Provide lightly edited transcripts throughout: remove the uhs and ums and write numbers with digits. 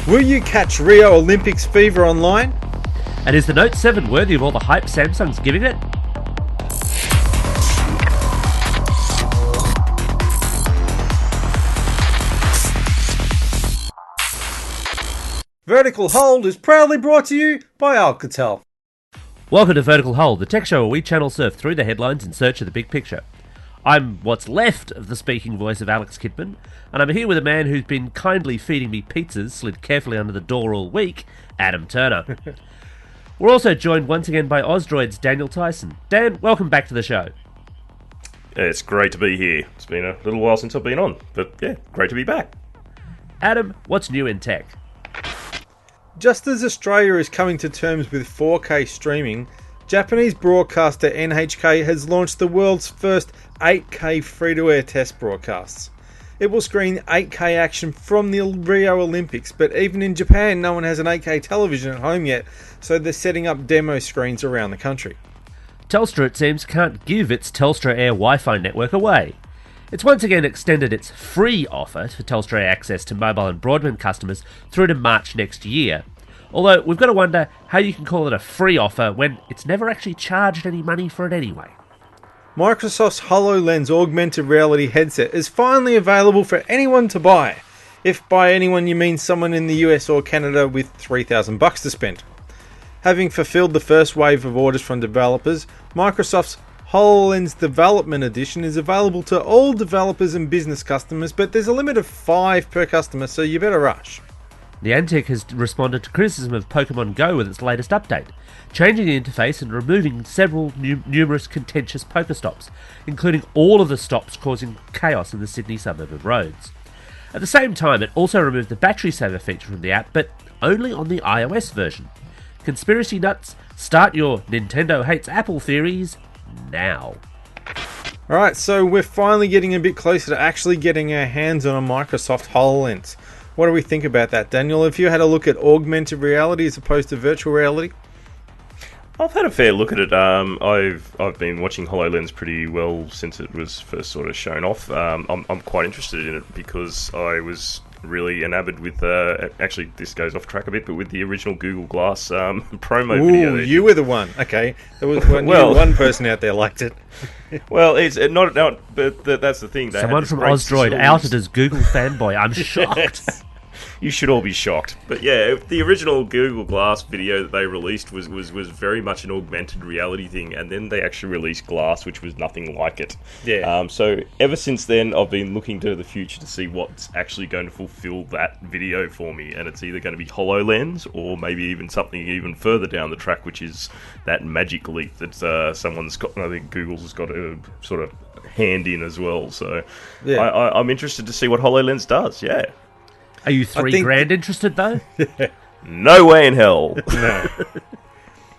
Will you catch Rio Olympics fever online? And is the Note 7 worthy of all the hype Samsung's giving it? Vertical Hold is proudly brought to you by Alcatel. Welcome to Vertical Hold, the tech show where we channel surf through the headlines in search of the big picture. I'm what's left of the speaking voice of Alex Kidman, and I'm here with a man who's been kindly feeding me pizzas slid carefully under the door all week, Adam Turner. We're also joined once again by Ausdroid's Daniel Tyson. Dan, welcome back to the show. It's great to be here. It's been a little while since I've been on, but yeah, great to be back. Adam, what's new in tech? Just as Australia is coming to terms with 4K streaming, Japanese broadcaster NHK has launched the world's first 8K free-to-air test broadcasts. It will screen 8K action from the Rio Olympics, but even in Japan no one has an 8K television at home yet, so they're setting up demo screens around the country. Telstra, it seems, can't give its Telstra Air Wi-Fi network away. It's once again extended its free offer for Telstra access to mobile and broadband customers through to March next year. Although, we've got to wonder how you can call it a free offer when it's never actually charged any money for it anyway. Microsoft's Hololens augmented reality headset is finally available for anyone to buy. If by anyone you mean someone in the US or Canada with $3,000 to spend. Having fulfilled the first wave of orders from developers, Microsoft's HoloLens Development Edition is available to all developers and business customers, but there's a limit of 5 per customer, so you better rush. Niantic has responded to criticism of Pokemon Go with its latest update, changing the interface and removing several numerous contentious Pokestops, including all of the stops causing chaos in the Sydney suburb of Rhodes. At the same time, it also removed the battery saver feature from the app, but only on the iOS version. Conspiracy nuts, start your Nintendo hates Apple theories now. Alright, so we're finally getting a bit closer to actually getting our hands on a Microsoft HoloLens. What do we think about that, Daniel? Have you had a look at augmented reality as opposed to virtual reality? I've had a fair look at it. I've been watching HoloLens pretty well since it was first sort of shown off. I'm quite interested in it because I was really enamored with, actually this goes off track a bit, but with the original Google Glass promo video. You were the one. Okay. There was one person out there liked it. Well, it's not, but that's the thing. Someone from Ausdroid outed as Google fanboy. I'm shocked. You should all be shocked. But yeah, the original Google Glass video that they released was very much an augmented reality thing, and then they actually released Glass, which was nothing like it. Yeah. So ever since then, I've been looking to the future to see what's actually going to fulfill that video for me, and it's either going to be HoloLens or maybe even something even further down the track, which is that Magic Leap that someone's got. I think Google's got a sort of hand in as well. So yeah. I'm interested to see what HoloLens does. Yeah. Are you $3,000 interested, though? No way in hell. No.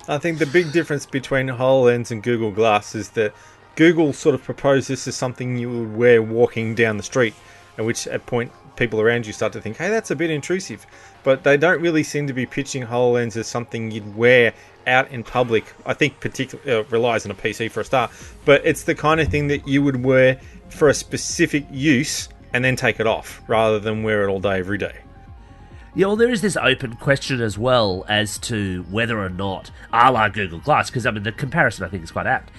I think the big difference between HoloLens and Google Glass is that Google sort of proposed this as something you would wear walking down the street, at which at point people around you start to think, hey, that's a bit intrusive. But they don't really seem to be pitching HoloLens as something you'd wear out in public. I think particularly relies on a PC for a start, but it's the kind of thing that you would wear for a specific use and then take it off, rather than wear it all day, every day. Yeah, well, there is this open question as well as to whether or not, a la Google Glass, because, I mean, the comparison, I think, is quite apt.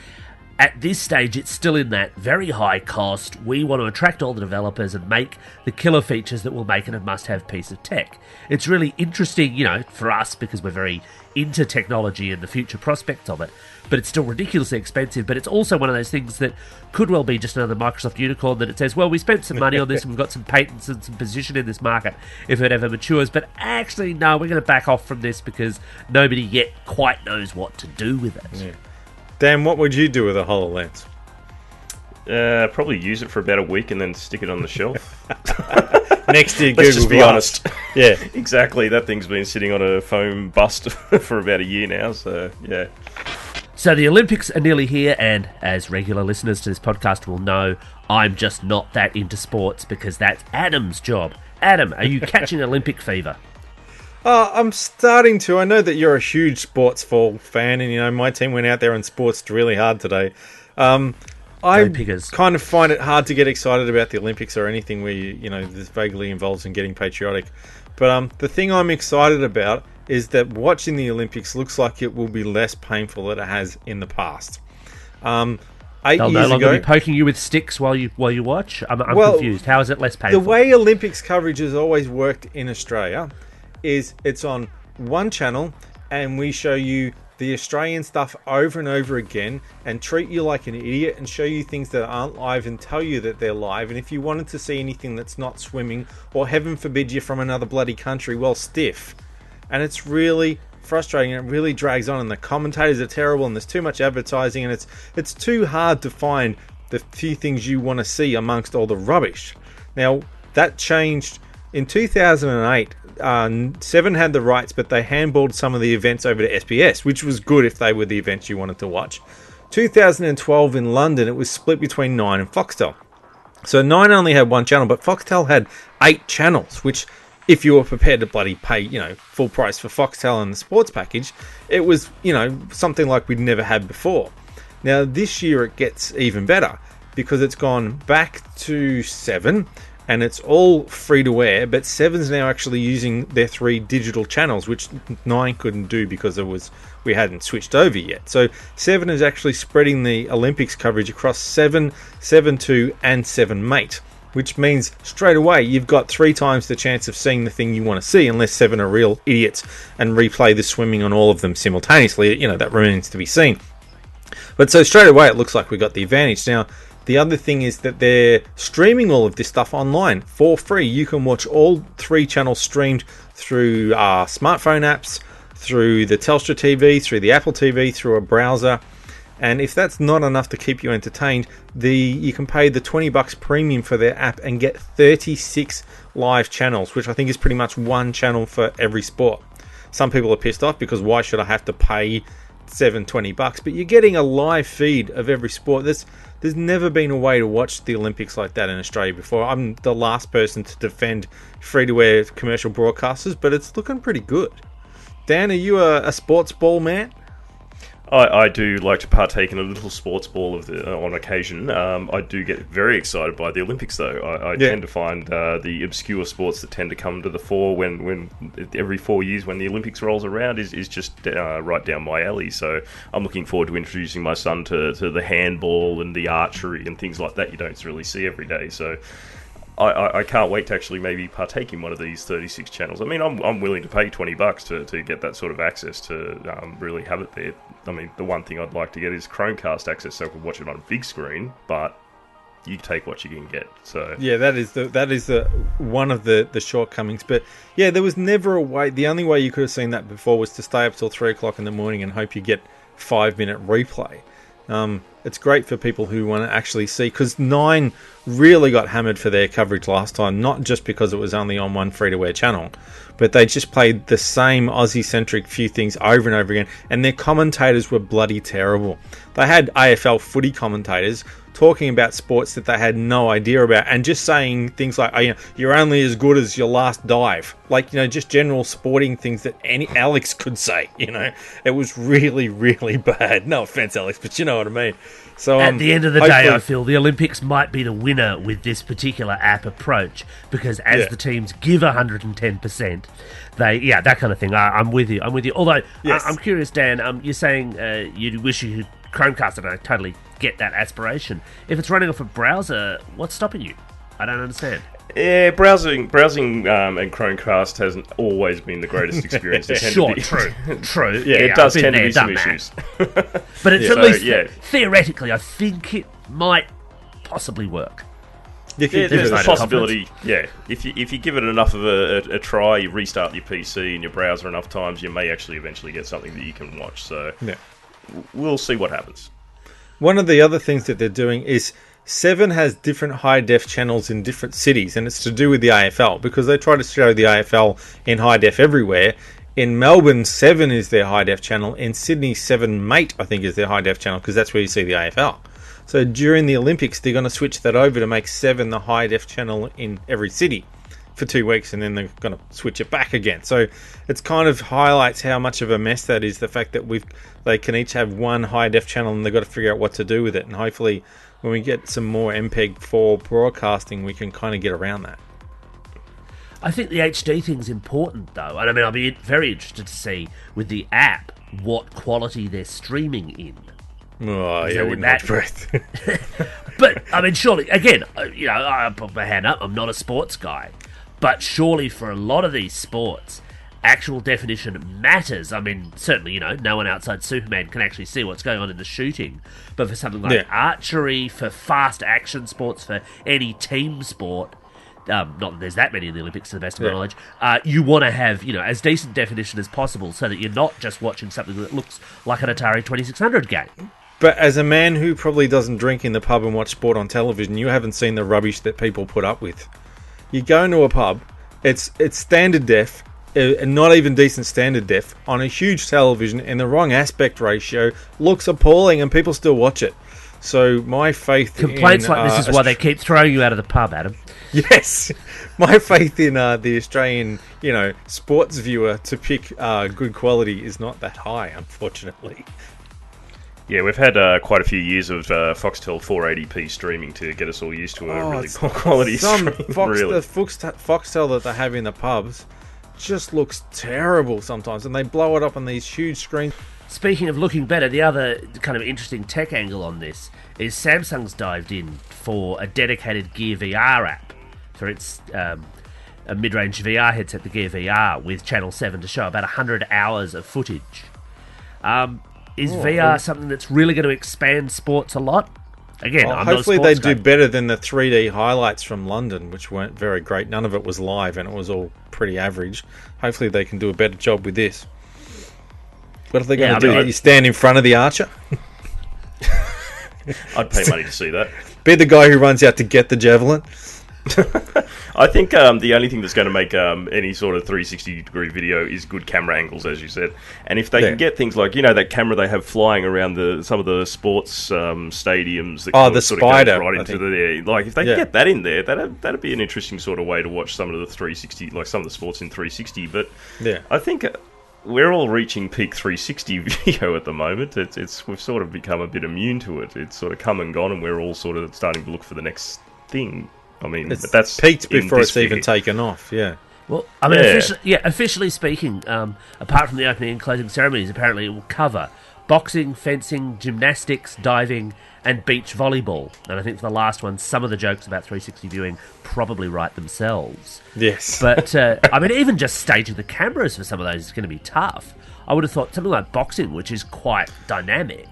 At this stage, it's still in that very high cost, we want to attract all the developers and make the killer features that will make it a must-have piece of tech. It's really interesting, you know, for us, because we're very into technology and the future prospects of it, but it's still ridiculously expensive. But it's also one of those things that could well be just another Microsoft unicorn that it says, well, we spent some money on this and we've got some patents and some position in this market if it ever matures, but actually, no, we're going to back off from this because nobody yet quite knows what to do with it. Yeah. Dan, what would you do with a HoloLens? Probably use it for about a week and then stick it on the shelf. Next to your Google Let's just be Glass. honest. Yeah. Exactly. That thing's been sitting on a foam bust for about a year now, so yeah. So the Olympics are nearly here, and as regular listeners to this podcast will know, I'm just not that into sports because that's Adam's job. Adam, are you catching Olympic fever? I'm starting to. I know that you're a huge sports fan, and you know my team went out there and sportsed really hard today. I kind of find it hard to get excited about the Olympics or anything where you know this vaguely involves in getting patriotic. But the thing I'm excited about is that watching the Olympics looks like it will be less painful than it has in the past. 8 They'll years no longer ago, be poking you with sticks while you watch. I'm confused. How is it less painful? The way Olympics coverage has always worked in Australia is it's on one channel, and we show you the Australian stuff over and over again and treat you like an idiot and show you things that aren't live and tell you that they're live. And if you wanted to see anything that's not swimming, or heaven forbid you're from another bloody country, well, stiff. And it's really frustrating, and it really drags on, and the commentators are terrible, and there's too much advertising, and it's too hard to find the few things you want to see amongst all the rubbish. Now, that changed in 2008. Seven had the rights, but they handballed some of the events over to SBS, which was good if they were the events you wanted to watch. 2012 in London, it was split between 9 and Foxtel. So 9 only had one channel, but Foxtel had 8 channels, which, if you were prepared to bloody pay, full price for Foxtel and the sports package, it was, something like we'd never had before. Now, this year it gets even better, because it's gone back to 7, and it's all free to air, but 7's now actually using their 3 digital channels, which 9 couldn't do because we hadn't switched over yet. So 7 is actually spreading the Olympics coverage across 7, 7.2 and 7 Mate, which means straight away you've got 3 times the chance of seeing the thing you want to see, unless 7 are real idiots and replay the swimming on all of them simultaneously. That remains to be seen. But so straight away it looks like we got the advantage. Now, the other thing is that they're streaming all of this stuff online for free. You can watch all 3 channels streamed through smartphone apps, through the Telstra TV, through the Apple TV, through a browser. And if that's not enough to keep you entertained, you can pay the $20 premium for their app and get 36 live channels, which I think is pretty much one channel for every sport. Some people are pissed off because why should I have to pay $20? But you're getting a live feed of every sport. There's never been a way to watch the Olympics like that in Australia before. I'm the last person to defend free-to-air commercial broadcasters, but it's looking pretty good. Dan, are you a sports ball man? I do like to partake in a little sports ball on occasion. I do get very excited by the Olympics, though. I tend to find the obscure sports that tend to come to the fore when every 4 years when the Olympics rolls around is just right down my alley. So I'm looking forward to introducing my son to the handball and the archery and things like that you don't really see every day. So I can't wait to actually maybe partake in one of these 36 channels. I mean, I'm willing to pay $20 to get that sort of access to really have it there. I mean, the one thing I'd like to get is Chromecast access so I can watch it on a big screen, but you take what you can get. So yeah, that is the one of the shortcomings. But yeah, there was never a way. The only way you could have seen that before was to stay up till 3 o'clock in the morning and hope you get 5-minute replay. It's great for people who want to actually see, because 9 really got hammered for their coverage last time, not just because it was only on one free-to-air channel, but they just played the same Aussie-centric few things over and over again, and their commentators were bloody terrible. They had AFL footy commentators talking about sports that they had no idea about, and just saying things like, you're only as good as your last dive. Like, just general sporting things that any Alex could say, It was really, really bad. No offense, Alex, but you know what I mean. So at the end of the day, I feel the Olympics might be the winner with this particular app approach, because as the teams give 110%, that kind of thing. I'm with you. Although, yes. I'm curious, Dan, you're saying you wish you could Chromecast it. I totally get that aspiration. If it's running off a browser, what's stopping you? I don't understand. Yeah, browsing and Chromecast hasn't always been the greatest experience. True. Yeah, it does tend to be some issues. But it's at least, theoretically, I think it might possibly work. There's a possibility. Yeah, if you give it enough of a try, you restart your PC and your browser enough times, you may actually eventually get something that you can watch. So we'll see what happens. One of the other things that they're doing is 7 has different high-def channels in different cities, and it's to do with the AFL, because they try to show the AFL in high-def everywhere. In Melbourne, 7 is their high-def channel. In Sydney, 7 Mate, I think, is their high-def channel, because that's where you see the AFL. So during the Olympics, they're going to switch that over to make 7 the high-def channel in every city for 2 weeks, and then they're going to switch it back again. So it's kind of highlights how much of a mess that is, the fact that they can each have one high-def channel, and they've got to figure out what to do with it. And hopefully, when we get some more MPEG-4 broadcasting, we can kind of get around that. I think the HD thing's important, though. And I mean, I'll be very interested to see with the app what quality they're streaming in. Oh, yeah, wouldn't hold your breath. But, I mean, surely, again, I put my hand up, I'm not a sports guy. But surely for a lot of these sports, actual definition matters. I mean, certainly, no one outside Superman can actually see what's going on in the shooting. But for something like archery, for fast action sports, for any team sport, not that there's that many in the Olympics to the best of my knowledge, you want to have, as decent definition as possible so that you're not just watching something that looks like an Atari 2600 game. But as a man who probably doesn't drink in the pub and watch sport on television, you haven't seen the rubbish that people put up with. You go into a pub, it's standard def, not even decent standard def, on a huge television in the wrong aspect ratio, looks appalling, and people still watch it. So my faith Complaints like this is why they keep throwing you out of the pub, Adam. Yes, my faith in the Australian, sports viewer to pick good quality is not that high, unfortunately. Yeah, we've had quite a few years of Foxtel 480p streaming to get us all used to a really poor quality stream. The Foxtel that they have in the pubs just looks terrible sometimes, and they blow it up on these huge screens. Speaking of looking better, the other kind of interesting tech angle on this is Samsung's dived in for a dedicated Gear VR app for its a mid-range VR headset, the Gear VR, with Channel 7 to show about 100 hours of footage. Is VR something that's really going to expand sports a lot? Again, I'm hopefully not a sports they guy. do better than the 3D highlights from London, which weren't very great. None of it was live, and it was all pretty average. Hopefully they can do a better job with this. What are they going to do? You stand in front of the archer? I'd pay money to see that. Be the guy who runs out to get the javelin? I think the only thing that's going to make any sort of 360-degree video is good camera angles, as you said. And if they can get things like, that camera they have flying around some of the sports stadiums that the sort spider, of goes right into the air. Like, if they can get that in there, that'd be an interesting sort of way to watch some of the 360, like some of the sports in 360. But I think we're all reaching peak 360 video at the moment. We've sort of become a bit immune to it. It's sort of come and gone, and we're all sort of starting to look for the next thing. I mean, it's that's peaked before it's even taken off, Well, I mean, officially speaking, apart from the opening and closing ceremonies, apparently it will cover boxing, fencing, gymnastics, diving, and beach volleyball. And I think for the last one, some of the jokes about 360 viewing probably write themselves. Yes. But, I mean, even just staging the cameras for some of those is going to be tough. I would have thought something like boxing, which is quite dynamic,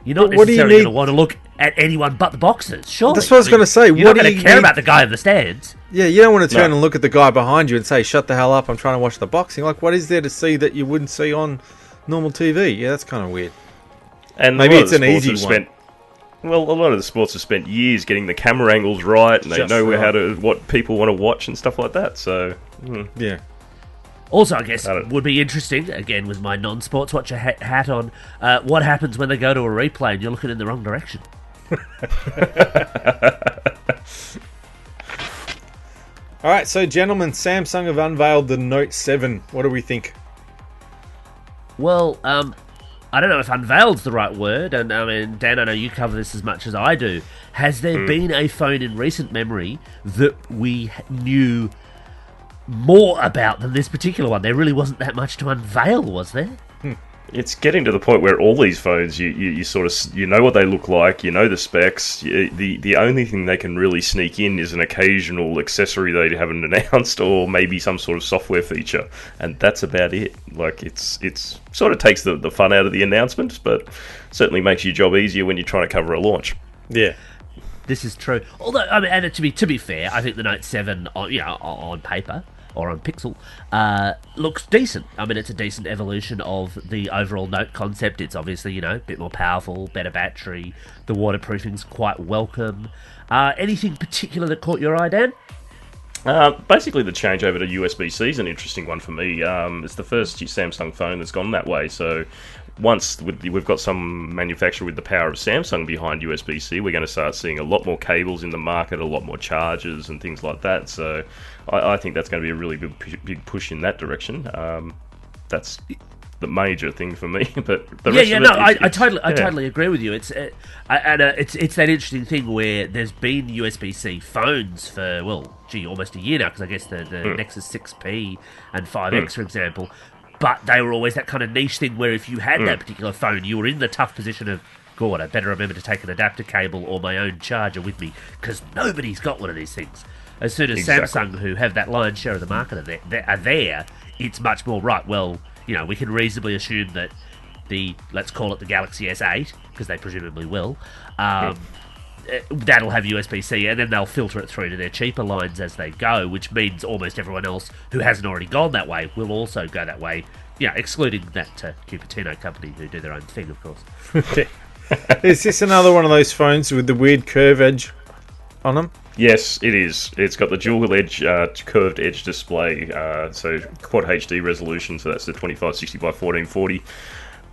you're not necessarily going to want to look at anyone but the boxers, sure. That's what I was going to say. You're not going to care about the guy in the stands. Yeah, you don't want to turn and look at the guy behind you and say, shut the hell up, I'm trying to watch the boxing. Like, what is there to see that you wouldn't see on normal TV? Yeah, that's kind of weird. And maybe it's an easy one. Well, a lot of the sports have spent years getting the camera angles right, and they know what people want to watch and stuff like that, so... Yeah. Also, I guess would be interesting, again with my non-sports watcher hat on, what happens when they go to a replay and you're looking in the wrong direction. Alright, so gentlemen, Samsung have unveiled the Note 7. What do we think? Well, I don't know if unveiled's the right word, and I mean, Dan, I know you cover this as much as I do. Has there been a phone in recent memory that we knew more about than this particular one? There really wasn't that much to unveil, was there? It's getting to the point where all these phones, you sort of, you know what they look like, you know the specs. The only thing they can really sneak in is an occasional accessory they haven't announced, or maybe some sort of software feature, and that's about it. Like it's sort of takes the fun out of the announcements, but certainly makes your job easier when you're trying to cover a launch. Yeah. This is true. Although, I mean, and to be fair, I think the Note 7, on paper or on Pixel, looks decent. I mean, it's a decent evolution of the overall Note concept. It's obviously, a bit more powerful, better battery. The waterproofing's quite welcome. Anything particular that caught your eye, Dan? Basically, the change over to USB-C is an interesting one for me. It's the first Samsung phone that's gone that way, so once we've got some manufacturer with the power of Samsung behind USB-C, we're going to start seeing a lot more cables in the market, a lot more chargers and things like that. So I think that's going to be a really big push in that direction. the major thing for me. But the rest of I totally agree with you. It's it's that interesting thing where there's been USB-C phones for almost a year now, because I guess the Nexus 6P and 5X, for example. But they were always that kind of niche thing where if you had that particular phone, you were in the tough position of, God, I better remember to take an adapter cable or my own charger with me, because nobody's got one of these things. As soon as Samsung, who have that lion's share of the market, are there, it's much more right. Well, we can reasonably assume that let's call it the Galaxy S8, because they presumably will, that'll have USB-C, and then they'll filter it through to their cheaper lines as they go, which means almost everyone else who hasn't already gone that way will also go that way, excluding that Cupertino company who do their own thing, of course. Is this another one of those phones with the weird curve edge on them? Yes, it is. It's got the dual edge, curved edge display, so quad HD resolution, so that's the 2560 by 1440.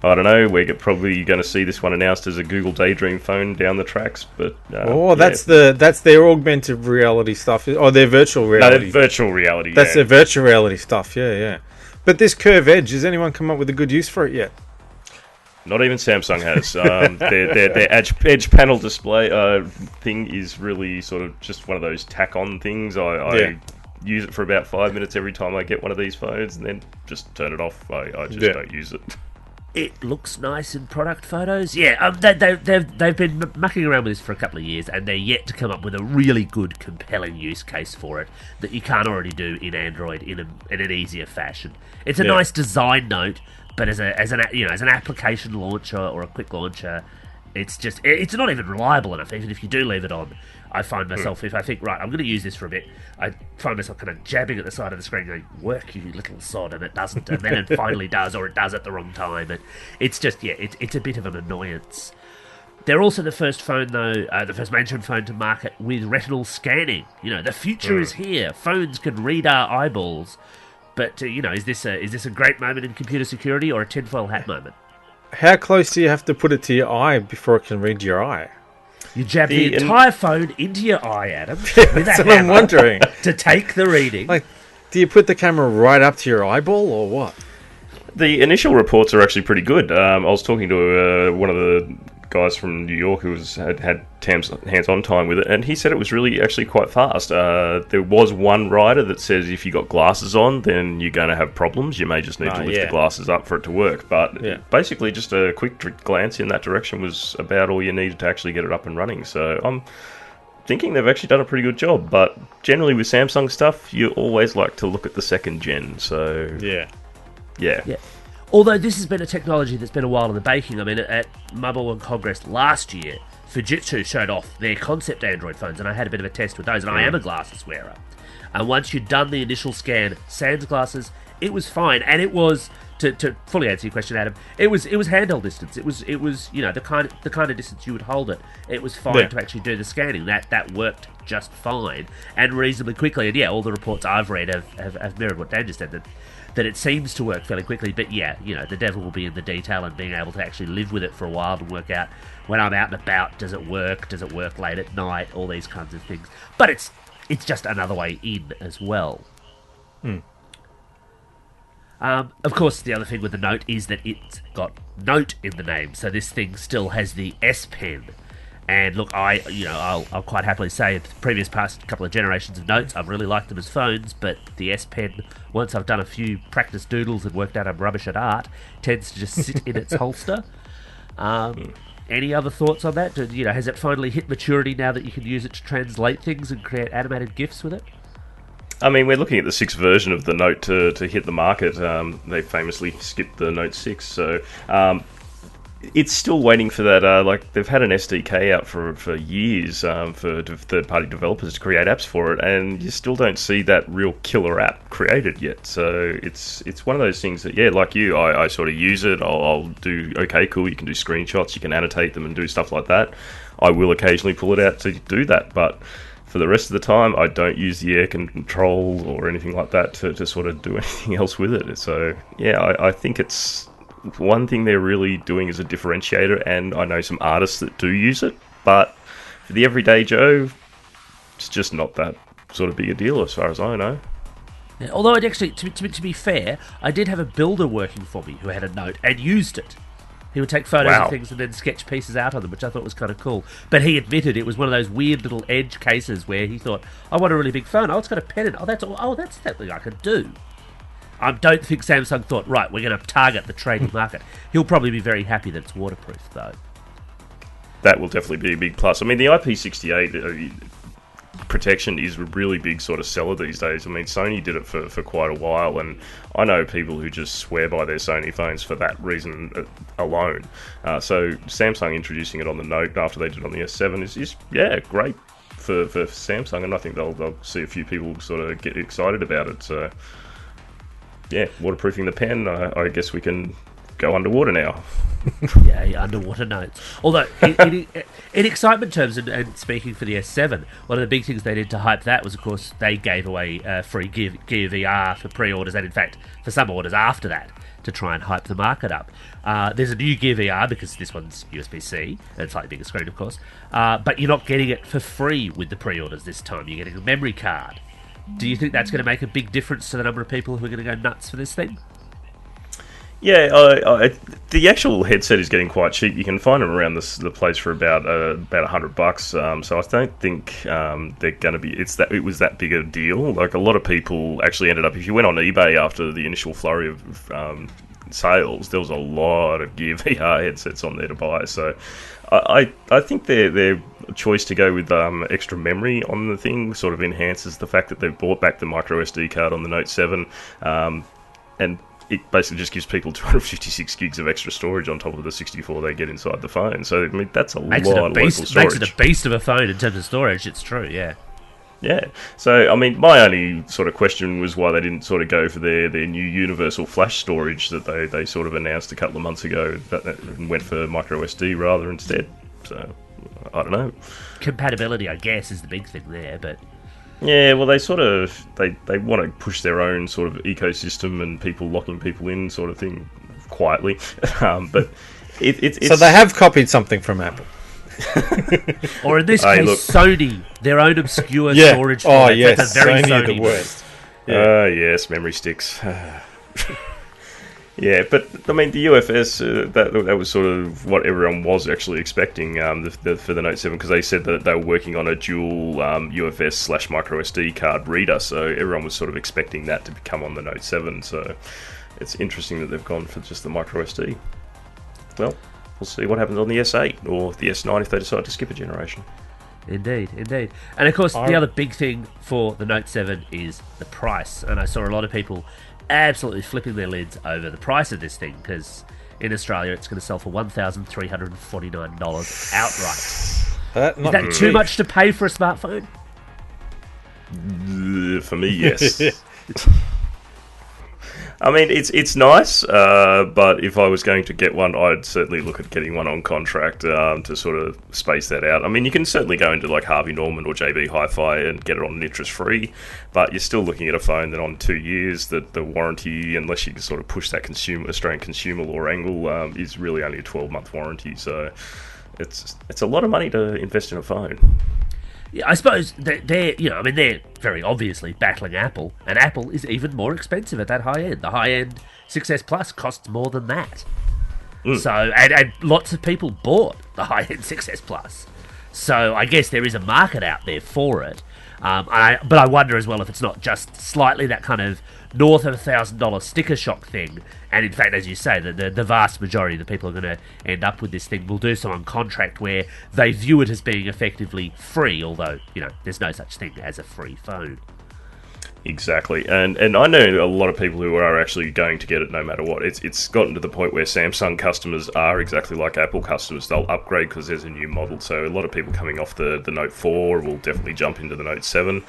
I don't know, we're probably going to see this one announced as a Google Daydream phone down the tracks, but... that's their augmented reality stuff, or their virtual reality. No, virtual reality, That's their virtual reality stuff, yeah. But this curve edge, has anyone come up with a good use for it yet? Not even Samsung has. Their edge panel display thing is really sort of just one of those tack-on things. I use it for about 5 minutes every time I get one of these phones, and then just turn it off. I just don't use it. It looks nice in product photos. Yeah, they've been mucking around with this for a couple of years, and they're yet to come up with a really good, compelling use case for it that you can't already do in Android in an easier fashion. It's a nice design note, but as an application launcher or a quick launcher, it's not even reliable enough. Even if you do leave it on, I find myself, if I think, right, I'm going to use this for a bit, I find myself kind of jabbing at the side of the screen going, work, you little sod, and it doesn't, and then it finally does, or it does at the wrong time. And it's just, it's a bit of an annoyance. They're also the first phone, though, the first mainstream phone to market with retinal scanning. The future is here. Phones can read our eyeballs. But, is this a great moment in computer security or a tinfoil hat moment? How close do you have to put it to your eye before it can read your eye? You jab the entire phone into your eye, Adam, that's what I'm wondering. To take the reading. Like, do you put the camera right up to your eyeball or what? The initial reports are actually pretty good. I was talking to one of the guys from New York who had hands-on time with it, and he said it was really actually quite fast. There was one writer that says if you got glasses on, then you're going to have problems. You may just need to lift the glasses up for it to work. But basically, just a quick glance in that direction was about all you needed to actually get it up and running. So I'm thinking they've actually done a pretty good job. But generally with Samsung stuff, you always like to look at the second gen. So yeah. Although this has been a technology that's been a while in the baking. I mean, at Mobile World Congress last year, Fujitsu showed off their concept Android phones, and I had a bit of a test with those, and I am a glasses wearer. And once you'd done the initial scan, sans glasses, it was fine, and it was, to fully answer your question, Adam, it was handheld distance. It was the kind of distance you would hold it. It was fine to actually do the scanning. That worked just fine and reasonably quickly. And all the reports I've read have mirrored what Dan just said, that it seems to work fairly quickly. But the devil will be in the detail and being able to actually live with it for a while and work out when I'm out and about, does it work? Does it work late at night? All these kinds of things. But it's just another way in as well. Of course, the other thing with the Note is that it's got Note in the name, so this thing still has the S Pen. And look, I'll quite happily say, the previous past couple of generations of Notes, I've really liked them as phones, but the S Pen, once I've done a few practice doodles and worked out I'm rubbish at art, tends to just sit in its holster. Any other thoughts on that? Has it finally hit maturity now that you can use it to translate things and create animated GIFs with it? I mean, we're looking at the 6th version of the Note to hit the market. They famously skipped the Note 6, so it's still waiting for that. They've had an SDK out for years for third-party developers to create apps for it, and you still don't see that real killer app created yet. So it's one of those things that, like you, I sort of use it. I'll do, okay, cool, you can do screenshots, you can annotate them and do stuff like that. I will occasionally pull it out to do that, but for the rest of the time, I don't use the air control or anything like that to sort of do anything else with it. So, I think it's one thing they're really doing as a differentiator, and I know some artists that do use it, but for the everyday Joe, it's just not that sort of big a deal as far as I know. Yeah, although I'd actually, to be fair, I did have a builder working for me who had a Note and used it. He would take photos of things and then sketch pieces out of them, which I thought was kind of cool. But he admitted it was one of those weird little edge cases where he thought, I want a really big phone. Oh, it's got a pen in it. Oh, that's something I could do. I don't think Samsung thought, right, we're going to target the trading market. He'll probably be very happy that it's waterproof, though. That will definitely be a big plus. I mean, the IP68 protection is a really big sort of seller these days. I mean, Sony did it for quite a while, and I know people who just swear by their Sony phones for that reason alone. So Samsung introducing it on the Note after they did it on the S7 is great for Samsung, and I think they'll see a few people sort of get excited about it. So, yeah, waterproofing the pen, I guess we can go underwater now. Yeah, underwater Notes. Although, in excitement terms, and speaking for the S7, one of the big things they did to hype that was, of course, they gave away free Gear VR for pre-orders, and in fact, for some orders after that, to try and hype the market up. There's a new Gear VR, because this one's USB-C, and slightly bigger screen, of course, but you're not getting it for free with the pre-orders this time. You're getting a memory card. Do you think that's going to make a big difference to the number of people who are going to go nuts for this thing? Yeah, the actual headset is getting quite cheap. You can find them around the place for about $100. So I don't think they're going to be. It was that big a deal. Like, a lot of people actually ended up. If you went on eBay after the initial flurry of sales, there was a lot of Gear VR headsets on there to buy. So I think their choice to go with extra memory on the thing sort of enhances the fact that they've brought back the micro SD card on the Note 7, and it basically just gives people 256 gigs of extra storage on top of the 64 they get inside the phone. So, I mean, that's a lot of local storage. Makes it a beast of a phone in terms of storage, it's true, yeah. Yeah. So, I mean, my only sort of question was why they didn't sort of go for their new universal flash storage that they sort of announced a couple of months ago, and went for micro SD rather instead. So, I don't know. Compatibility, I guess, is the big thing there, but... Yeah, well, they sort of they want to push their own sort of ecosystem and people locking people in sort of thing quietly, but it's... So they have copied something from Apple. Or in this case, Sony, their own obscure storage format. Oh, yes, That's a very Sony Sony the worst. Yes, memory sticks. Yeah, but I mean, the UFS, that was sort of what everyone was actually expecting for the Note 7, because they said that they were working on a dual UFS / micro SD card reader, so everyone was sort of expecting that to come on the Note 7. So it's interesting that they've gone for just the micro SD. Well, we'll see what happens on the S8 or the S9 if they decide to skip a generation. Indeed. And of course, the other big thing for the Note 7 is the price, and I saw a lot of people absolutely flipping their lids over the price of this thing, because in Australia it's going to sell for $1,349 outright. Is that too much to pay for a smartphone? For me, yes. I mean, it's nice, but if I was going to get one, I'd certainly look at getting one on contract to sort of space that out. I mean, you can certainly go into like Harvey Norman or JB Hi-Fi and get it on interest-free, but you're still looking at a phone that on 2 years, that the warranty, unless you can sort of push that Australian consumer law angle, is really only a 12-month warranty. So it's a lot of money to invest in a phone. Yeah, I suppose they're very obviously battling Apple, and Apple is even more expensive at that high end. The high end 6S Plus costs more than that. So, and lots of people bought the high end 6S Plus. So I guess there is a market out there for it. But I wonder as well if it's not just slightly that kind of north of $1,000 sticker shock thing. And in fact, as you say, the vast majority of the people are going to end up with this thing will do so on contract where they view it as being effectively free, although, there's no such thing as a free phone. Exactly, and I know a lot of people who are actually going to get it no matter what. It's gotten to the point where Samsung customers are exactly like Apple customers. They'll upgrade because there's a new model. So a lot of people coming off the Note 4 will definitely jump into the Note 7.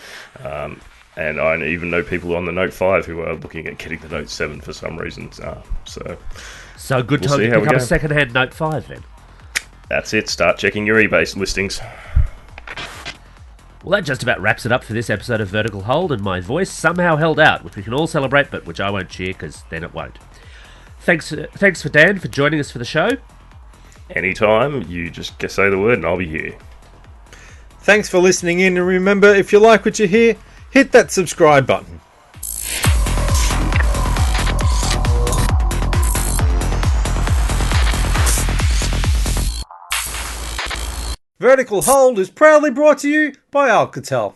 And I even know people on the Note 5 who are looking at getting the Note 7 for some reason. So good time to pick up a second-hand Note 5 then. That's it. Start checking your eBay listings. Well, that just about wraps it up for this episode of Vertical Hold, and my voice somehow held out, which we can all celebrate, but which I won't cheer, because then it won't. Thanks for Dan for joining us for the show. Anytime. You just say the word and I'll be here. Thanks for listening in, and remember, if you like what you hear, hit that subscribe button. Vertical Hold is proudly brought to you by Alcatel.